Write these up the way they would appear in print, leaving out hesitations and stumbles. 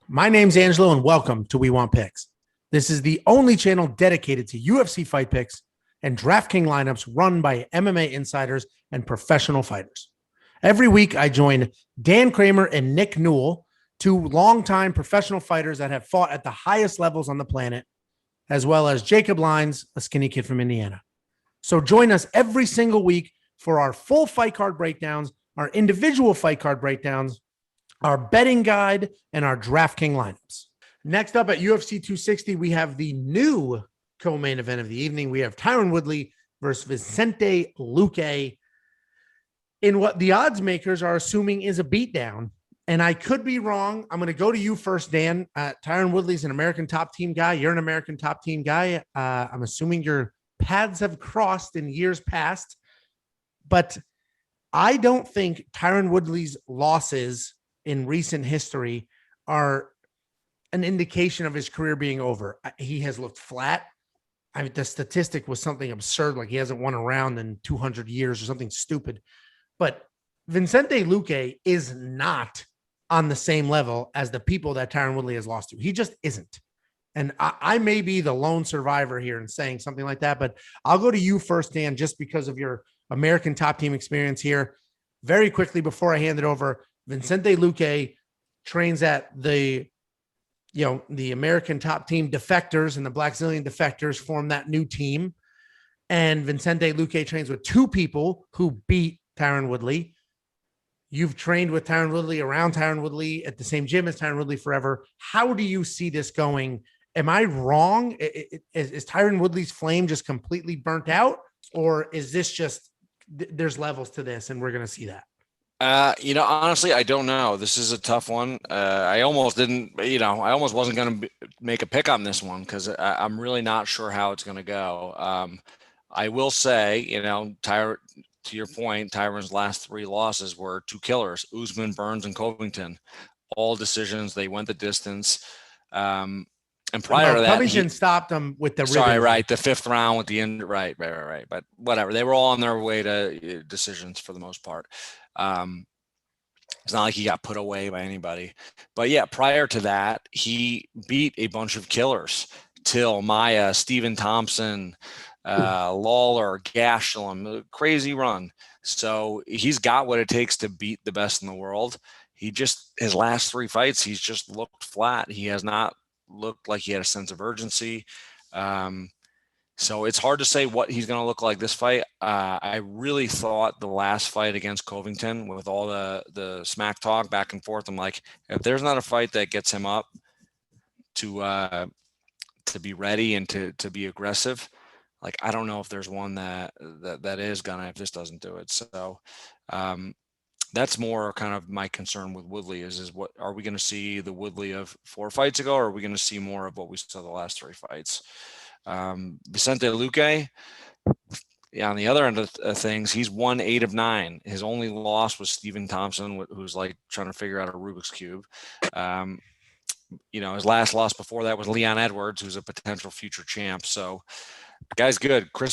My name's Angelo, and welcome to We Want Picks. This is the only channel dedicated to UFC fight picks and DraftKings lineups run by MMA insiders and professional fighters. Every week, I join Dan Kramer and Nick Newell, two longtime professional fighters that have fought at the highest levels on the planet, as well as Jacob Lyons, a skinny kid from Indiana. So join us every single week for our full fight card breakdowns, our individual fight card breakdowns, our betting guide, and our DraftKings lineups. Next up at UFC 260, we have the new co-main event of the evening. We have Tyron Woodley versus Vicente Luque in what the odds makers are assuming is a beatdown. And I could be wrong. I'm going to go to you first, Dan. Tyron Woodley's an American top team guy. You're an American top team guy. I'm assuming your paths have crossed in years past. But I don't think Tyron Woodley's losses in recent history are an indication of his career being over. He has looked flat. I mean, the statistic was something absurd, like he hasn't won a round in 200 years or something stupid. But Vicente Luque is not on the same level as the people that Tyron Woodley has lost to. He just isn't. And I may be the lone survivor here in saying something like that, but I'll go to you first, Dan, just because of your American top team experience here. Very quickly before I hand it over, Vicente Luque trains at the American top team defectors, and the Black Zillion defectors form that new team. And Vicente Luque trains with two people who beat Tyron Woodley. You've trained with Tyron Woodley, around Tyron Woodley, at the same gym as Tyron Woodley forever. How do you see this going? Am I wrong? Is Tyron Woodley's flame just completely burnt out? Or is this just, there's levels to this and we're going to see that? Honestly, I don't know. This is a tough one. I almost wasn't going to make a pick on this one because I'm really not sure how it's going to go. I will say, to your point, Tyron's last three losses were two killers: Usman, Burns, and Covington. All decisions. They went the distance. And prior to that, Covington stopped him with the the fifth round with the end. Right. But whatever. They were all on their way to decisions for the most part. It's not like he got put away by anybody. But yeah, prior to that, he beat a bunch of killers: Till, Maia, Stephen Thompson, Lawler, Gastelum. Crazy run. So he's got what it takes to beat the best in the world. His last three fights, he's just looked flat. He has not looked like he had a sense of urgency. So it's hard to say what he's going to look like this fight. I really thought the last fight against Covington, with all the smack talk back and forth, I'm like, if there's not a fight that gets him up to be ready and to be aggressive, like, I don't know if there's one that is gonna, if this doesn't do it. So that's more kind of my concern with Woodley is what are we going to see the Woodley of 4 fights ago, or are we going to see more of what we saw the last 3 fights? Vicente Luque, on the other end of things, he's won 8 of 9. His only loss was Stephen Thompson, who's like trying to figure out a Rubik's Cube. His last loss before that was Leon Edwards, who's a potential future champ. So the guy's good. Chris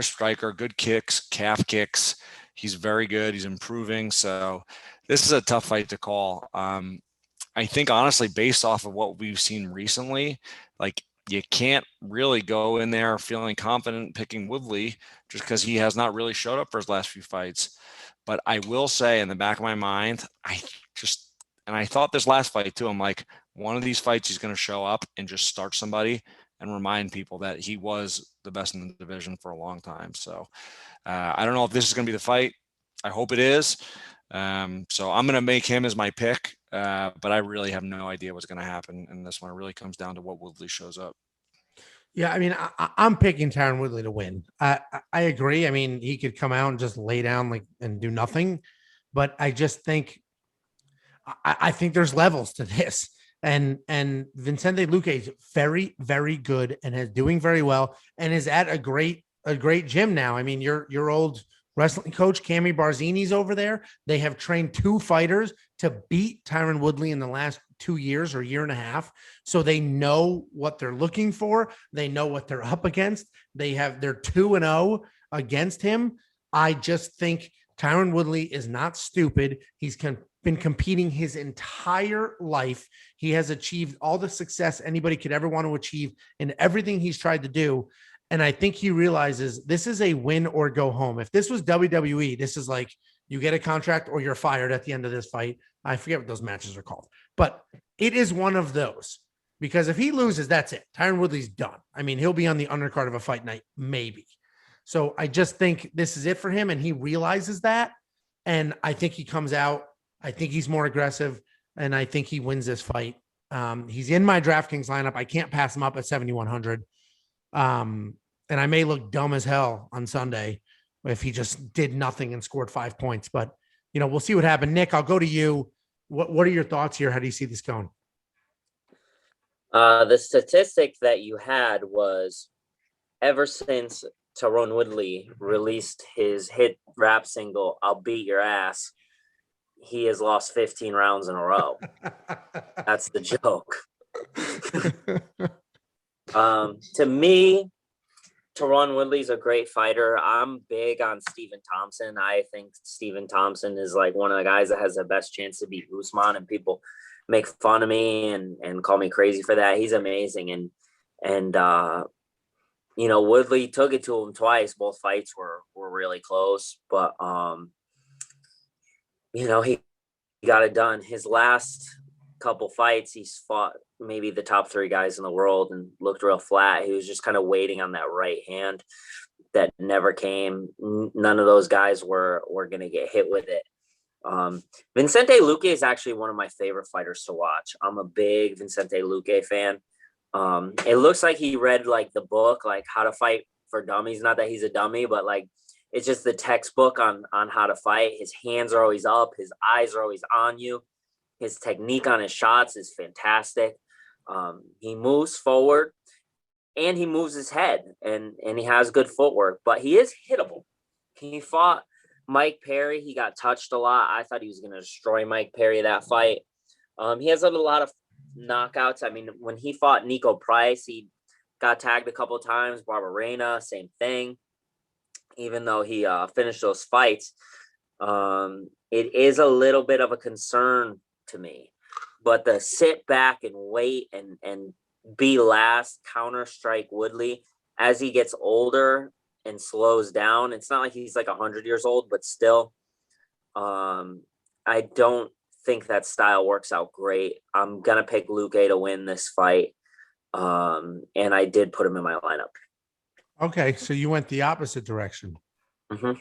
Striker, good kicks, calf kicks. He's very good. He's improving. So this is a tough fight to call. I think, honestly, based off of what we've seen recently, like, you can't really go in there feeling confident picking Woodley just because he has not really showed up for his last few fights. But I will say, in the back of my mind, I thought this last fight too, I'm like, one of these fights he's going to show up and just start somebody and remind people that he was the best in the division for a long time. So I don't know if this is going to be the fight. I hope it is. So I'm going to make him as my pick. But I really have no idea what's going to happen in this one. It really comes down to what Woodley shows up. Yeah, I mean, I'm picking Tyron Woodley to win. I agree. I mean, he could come out and just lay down and do nothing. But I just think I think there's levels to this. And Vicente Luque is very, very good and is doing very well and is at a great gym now. I mean, your old wrestling coach, Cami Barzini's over there. They have trained 2 fighters to beat Tyron Woodley in the last 2 years or year and a half. So they know what they're looking for. They know what they're up against. They're 2-0 against him. I just think Tyron Woodley is not stupid. He's been competing his entire life. He has achieved all the success anybody could ever want to achieve in everything he's tried to do. And I think he realizes this is a win or go home. If this was WWE, this is like you get a contract or you're fired at the end of this fight. I forget what those matches are called, but it is one of those, because if he loses, that's it. Tyron Woodley's done. I mean, he'll be on the undercard of a fight night, maybe. So I just think this is it for him, and he realizes that. And I think he comes out. I think he's more aggressive, and I think he wins this fight. He's in my DraftKings lineup. I can't pass him up at 7,100. And I may look dumb as hell on Sunday if he just did nothing and scored 5 points. But, we'll see what happens. Nick, I'll go to you. What are your thoughts here? How do you see this going? The statistic that you had was ever since Tyron Woodley released his hit rap single, "I'll Beat Your Ass," he has lost 15 rounds in a row. That's the joke. To me, Tyron Woodley's a great fighter. I'm big on Stephen Thompson. I think Stephen Thompson is like one of the guys that has the best chance to beat Usman, and people make fun of me and call me crazy for that. He's amazing. And Woodley took it to him twice. Both fights were really close, but he got it done. His last couple fights, he's fought maybe the top 3 guys in the world and looked real flat. He was just kind of waiting on that right hand that never came. None of those guys were going to get hit with it. Vicente Luque is actually one of my favorite fighters to watch. I'm a big Vicente Luque fan. It looks like he read like the book, like How to Fight for Dummies. Not that he's a dummy, but like it's just the textbook on how to fight. His hands are always up. His eyes are always on you. His technique on his shots is fantastic. He moves forward and he moves his head, and he has good footwork, but he is hittable. He fought Mike Perry. He got touched a lot. I thought he was going to destroy Mike Perry that fight. He has a lot of knockouts. I mean, when he fought Nico Price, he got tagged a couple of times. Barberena, same thing. Even though he finished those fights, it is a little bit of a concern to me. But the sit back and wait and be last, counter strike Woodley as he gets older and slows down. It's not like he's like 100 years old, but still, I don't think that style works out great. I'm going to pick Luque to win this fight. And I did put him in my lineup. Okay. So you went the opposite direction. Mm-hmm.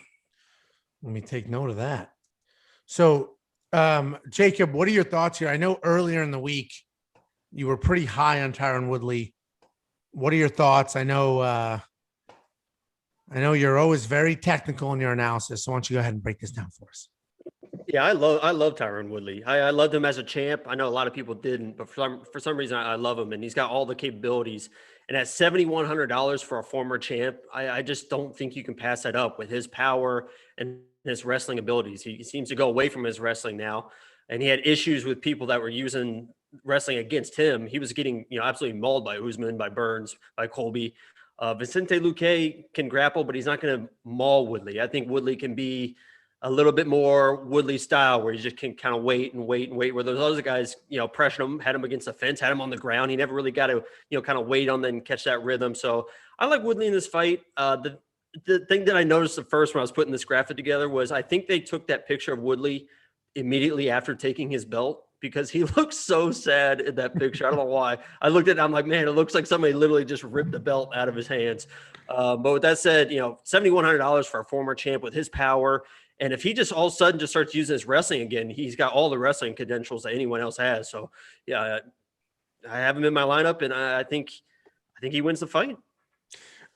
Let me take note of that. So, Jacob, what are your thoughts here? I know earlier in the week you were pretty high on Tyron Woodley. What are your thoughts? I know you're always very technical in your analysis. So why don't you go ahead and break this down for us? Yeah, I love Tyron Woodley. I loved him as a champ. I know a lot of people didn't, but for some reason I love him, and he's got all the capabilities. And at $7,100 for a former champ, I just don't think you can pass that up with his power and his wrestling abilities. He seems to go away from his wrestling now, and he had issues with people that were using wrestling against him. He was getting absolutely mauled by Usman, by Burns, by Colby. Vicente Luque can grapple, but he's not going to maul Woodley. I think Woodley can be a little bit more Woodley style, where he just can kind of wait, where those other guys, pressured him, had him against the fence, had him on the ground. He never really got to, kind of wait on them and catch that rhythm. So I like Woodley in this fight. The thing that I noticed at first when I was putting this graphic together was I think they took that picture of Woodley immediately after taking his belt, because he looks so sad in that picture. I don't know why. I looked at it, I'm like, man, it looks like somebody literally just ripped the belt out of his hands. But with that said, $7,100 for a former champ with his power. And if he just all of a sudden just starts using his wrestling again, he's got all the wrestling credentials that anyone else has. So yeah, I have him in my lineup, and I think he wins the fight.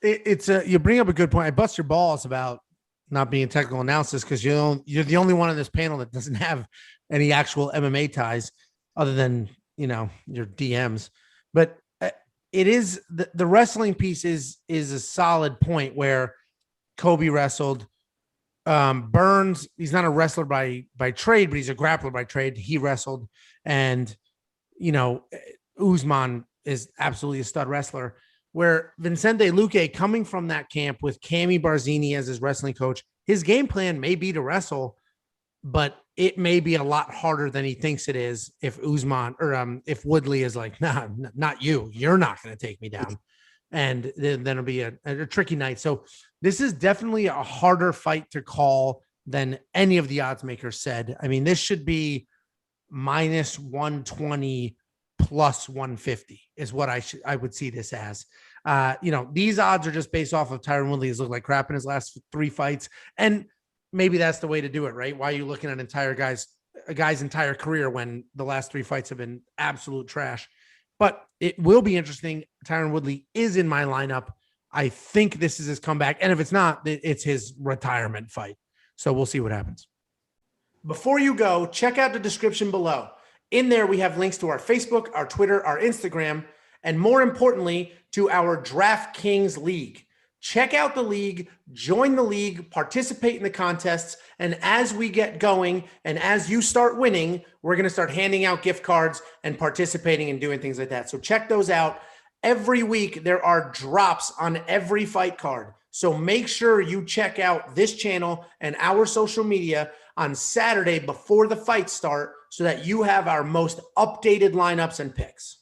You bring up a good point. I bust your balls about not being technical analysis, because you're the only one on this panel that doesn't have any actual MMA ties other than, your DMs. But it is the wrestling piece is a solid point where Kobe wrestled. Burns, he's not a wrestler by trade, but he's a grappler by trade. He wrestled, and Usman is absolutely a stud wrestler. Where Vicente Luque, coming from that camp with Cami Barzini as his wrestling coach, his game plan may be to wrestle, but it may be a lot harder than he thinks it is if Usman or if Woodley is like, nah, not you. You're not going to take me down. And then it'll be a tricky night. So this is definitely a harder fight to call than any of the odds makers said. I mean, this should be minus 120 plus 150 is what I would see this as. These odds are just based off of Tyron Woodley has looked like crap in his last 3 fights. And maybe that's the way to do it, right? Why are you looking at a guy's entire career when the last 3 fights have been absolute trash? But it will be interesting. Tyron Woodley is in my lineup. I think this is his comeback. And if it's not, it's his retirement fight. So we'll see what happens. Before you go, check out the description below. In there, we have links to our Facebook, our Twitter, our Instagram, and more importantly, to our DraftKings League. Check out the league, join the league, participate in the contests, and as we get going and as you start winning, we're going to start handing out gift cards and participating and doing things like that. So check those out. Every week, there are drops on every fight card. So make sure you check out this channel and our social media on Saturday before the fights start so that you have our most updated lineups and picks.